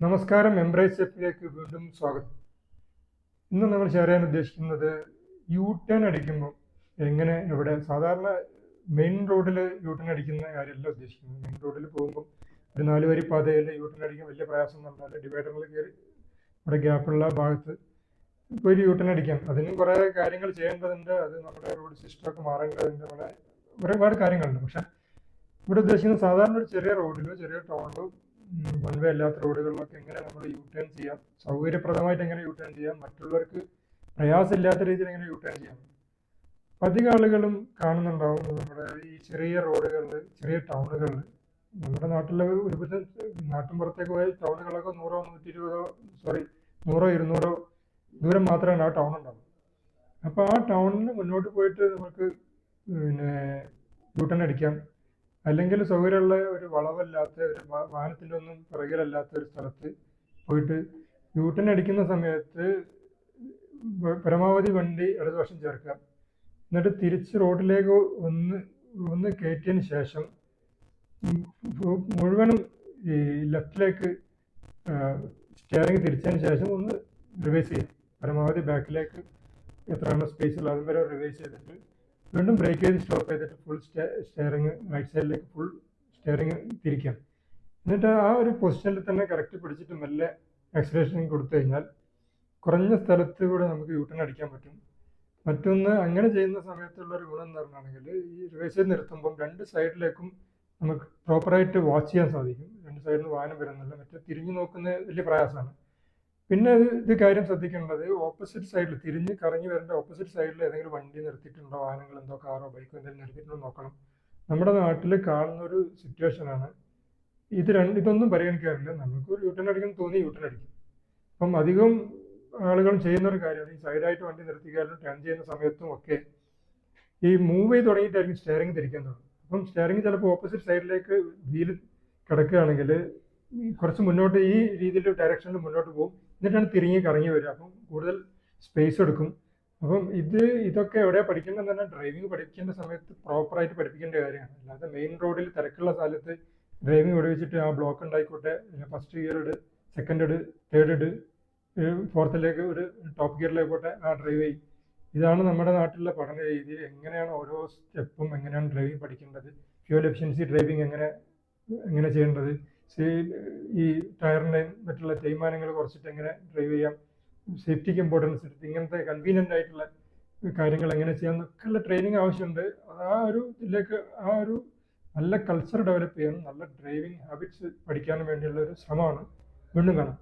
നമസ്കാരം, എംബ്രേസ് എപ്പിലേക്ക് വീണ്ടും സ്വാഗതം. ഇന്ന് നമ്മൾ ഷെയർ ചെയ്യാൻ ഉദ്ദേശിക്കുന്നത് യു ടേൺ അടിക്കുമ്പോൾ എങ്ങനെ ഇവിടെ സാധാരണ മെയിൻ റോഡിൽ യു ടേൺ അടിക്കുന്ന കാര്യമല്ല ഉദ്ദേശിക്കുന്നത്. മെയിൻ റോഡിൽ പോകുമ്പോൾ ഒരു 4 വരി പാതയിൽ യു ടേൺ അടിക്കാൻ വലിയ പ്രയാസം എന്ന് പറഞ്ഞാൽ ഡിവൈഡറിൽ കയറി ഇവിടെ ഗ്യാപ്പുള്ള ഭാഗത്ത് ഇപ്പോൾ ഒരു യു ടേൺ അടിക്കാം. അതിനും കുറേ കാര്യങ്ങൾ ചെയ്യേണ്ടതുണ്ട്. അത് നമ്മുടെ റോഡ് സിസ്റ്റമൊക്കെ മാറേണ്ടതുണ്ട്. ഒരുപാട് കാര്യങ്ങളുണ്ട്. പക്ഷെ ഇവിടെ ഉദ്ദേശിക്കുന്നത് സാധാരണ ഒരു ചെറിയ റോഡിലോ ചെറിയ ടൗണിലോ വൺ വേ അല്ലാത്ത റോഡുകളിലൊക്കെ എങ്ങനെ നമ്മൾ യു ടേൺ ചെയ്യാം, സൗകര്യപ്രദമായിട്ട് എങ്ങനെ യു ടേൺ ചെയ്യാം, മറ്റുള്ളവർക്ക് പ്രയാസമില്ലാത്ത രീതിയിൽ എങ്ങനെ യു ടേൺ ചെയ്യാം. അധികം ആളുകളും കാണുന്നുണ്ടാവും നമ്മുടെ ഈ ചെറിയ റോഡുകളിൽ, ചെറിയ ടൗണുകളിൽ. നമ്മുടെ നാട്ടിലെ ഒരുവിധം നാട്ടിൻപുറത്തേക്ക് പോയ ടൗണുകളൊക്കെ 100 200 ദൂരം മാത്രമാണ് ആ ടൗൺ ഉണ്ടാവും. അപ്പോൾ ആ ടൗണിന് മുന്നോട്ട് പോയിട്ട് നമുക്ക് യു ടേൺ അടിക്കാം. അല്ലെങ്കിൽ സൗകര്യമുള്ള ഒരു വളവല്ലാത്ത ഒരു വാഹനത്തിൻ്റെ ഒന്നും പിറകിലല്ലാത്ത ഒരു സ്ഥലത്ത് പോയിട്ട് യു ടേൺ അടിക്കുന്ന സമയത്ത് പരമാവധി വണ്ടി ഇടതുവശം ചേർക്കുക. എന്നിട്ട് തിരിച്ച് റോഡിലേക്ക് ഒന്ന് കയറ്റിയതിന് ശേഷം മുഴുവനും ഈ ലെഫ്റ്റിലേക്ക് സ്റ്റിയറിംഗ് തിരിച്ചതിന് ശേഷം ഒന്ന് റിവേഴ്സ് ചെയ്യാം. പരമാവധി ബാക്കിലേക്ക് എത്രയാണ് സ്പേസ് ഉള്ളത് അതും വരെ റിവേഴ്സ് ചെയ്തിട്ട് വീണ്ടും ബ്രേക്ക് ചെയ്ത് സ്റ്റോപ്പ് ചെയ്തിട്ട് ഫുൾ സ്റ്റിയറിംഗ് റൈറ്റ് സൈഡിലേക്ക് ഫുൾ സ്റ്റിയറിംഗ് തിരിക്കാം. എന്നിട്ട് ആ ഒരു പൊസിഷനിൽ തന്നെ കറക്റ്റ് പിടിച്ചിട്ട് മെല്ലെ ആക്സിലറേഷൻ കൊടുത്തു കഴിഞ്ഞാൽ കുറഞ്ഞ സ്ഥലത്ത് കൂടെ നമുക്ക് യു ടേൺ അടിക്കാൻ പറ്റും. മറ്റൊന്ന്, അങ്ങനെ ചെയ്യുന്ന സമയത്തുള്ളൊരു ഗുണം എന്ന് പറഞ്ഞാണെങ്കിൽ ഈ റിവേഴ്സ് ചെയ്ത് നിർത്തുമ്പം 2 സൈഡിലേക്കും നമുക്ക് പ്രോപ്പറായിട്ട് വാച്ച് ചെയ്യാൻ സാധിക്കും. 2 സൈഡിൽ നിന്ന് വാഹനം വരുന്നില്ല. മറ്റേ തിരിഞ്ഞു നോക്കുന്ന വലിയ പ്രയാസമാണ്. പിന്നെ ഇത് കാര്യം ശ്രദ്ധിക്കേണ്ടത്, ഓപ്പോസിറ്റ് സൈഡിൽ തിരിഞ്ഞ് കറങ്ങി വരേണ്ട ഓപ്പോസിറ്റ് സൈഡിൽ ഏതെങ്കിലും വണ്ടി നിർത്തിയിട്ടുണ്ടോ, വാഹനങ്ങൾ എന്തോ കാറോ ബൈക്കോ എന്തെങ്കിലും നിർത്തിയിട്ടുണ്ടോ നോക്കണം. നമ്മുടെ നാട്ടിൽ കാണുന്ന ഒരു സിറ്റുവേഷനാണ് ഇതൊന്നും പരിഗണിക്കാറില്ല. നമുക്ക് യു ടേൺ അടിക്കണം തോന്നി യു ടേൺ അടിക്കും. അപ്പം അധികം ആളുകളും ചെയ്യുന്ന ഒരു കാര്യമാണ് ഈ സൈഡായിട്ട് വണ്ടി നിർത്തിക്കാനും ടേൺ ചെയ്യുന്ന സമയത്തും ഒക്കെ ഈ മൂവ് ചെയ്ത് തുടങ്ങിയിട്ടായിരിക്കും സ്റ്റിയറിംഗ് തിരിക്കാൻ തുടങ്ങും. അപ്പം സ്റ്റിയറിംഗ് ചിലപ്പോൾ ഓപ്പോസിറ്റ് സൈഡിലേക്ക് വീല് കിടക്കുകയാണെങ്കിൽ കുറച്ച് മുന്നോട്ട് ഈ രീതിയിൽ ഡയറക്ഷനിൽ മുന്നോട്ട് പോകും. എന്നിട്ടാണ് തിരിഞ്ഞ് കറങ്ങി വരിക. അപ്പം കൂടുതൽ സ്പേസ് എടുക്കും. അപ്പം ഇതൊക്കെ എവിടെയാണ് പഠിക്കേണ്ടത് തന്നെ, ഡ്രൈവിംഗ് പഠിക്കേണ്ട സമയത്ത് പ്രോപ്പറായിട്ട് പഠിപ്പിക്കേണ്ട കാര്യമാണ്. അല്ലാതെ മെയിൻ റോഡിൽ തിരക്കുള്ള സ്ഥലത്ത് ഡ്രൈവിംഗ് പഠിപ്പിച്ചിട്ട് ആ ബ്ലോക്ക് ഉണ്ടായിക്കോട്ടെ, ഫസ്റ്റ് ഗിയർ ഇട്, സെക്കൻഡ് ഇട്, തേർഡ് ഇട്, ഫോർത്തിലേക്ക് ഒരു ടോപ്പ് ഗിയറിലേക്കോട്ടെ ആ ഡ്രൈവ് ചെയ്യും. ഇതാണ് നമ്മുടെ നാട്ടിലെ പഠന രീതി. എങ്ങനെയാണ് ഓരോ സ്റ്റെപ്പും എങ്ങനെയാണ് ഡ്രൈവിംഗ് പഠിക്കേണ്ടത്, ഫ്യൂൽ എഫിഷ്യൻസി ഡ്രൈവിംഗ് എങ്ങനെ ചെയ്യേണ്ടത്, ഈ ടയറിൻ്റെ മറ്റുള്ള തേയ്മാനങ്ങൾ കുറച്ചിട്ട് എങ്ങനെ ഡ്രൈവ് ചെയ്യാം, സേഫ്റ്റിക്ക് ഇമ്പോർട്ടൻസ് എടുത്ത് ഇങ്ങനത്തെ കൺവീനിയൻ്റ് ആയിട്ടുള്ള കാര്യങ്ങൾ എങ്ങനെ ചെയ്യാം എന്നൊക്കെയുള്ള ട്രെയിനിങ് ആവശ്യമുണ്ട്. ആ ഒരു നല്ല കൾച്ചർ ഡെവലപ്പ് ചെയ്യാനും നല്ല ഡ്രൈവിംഗ് ഹാബിറ്റ്സ് പഠിക്കാനും വേണ്ടിയുള്ള ഒരു ശ്രമമാണ്. വീണ്ടും കാണാം.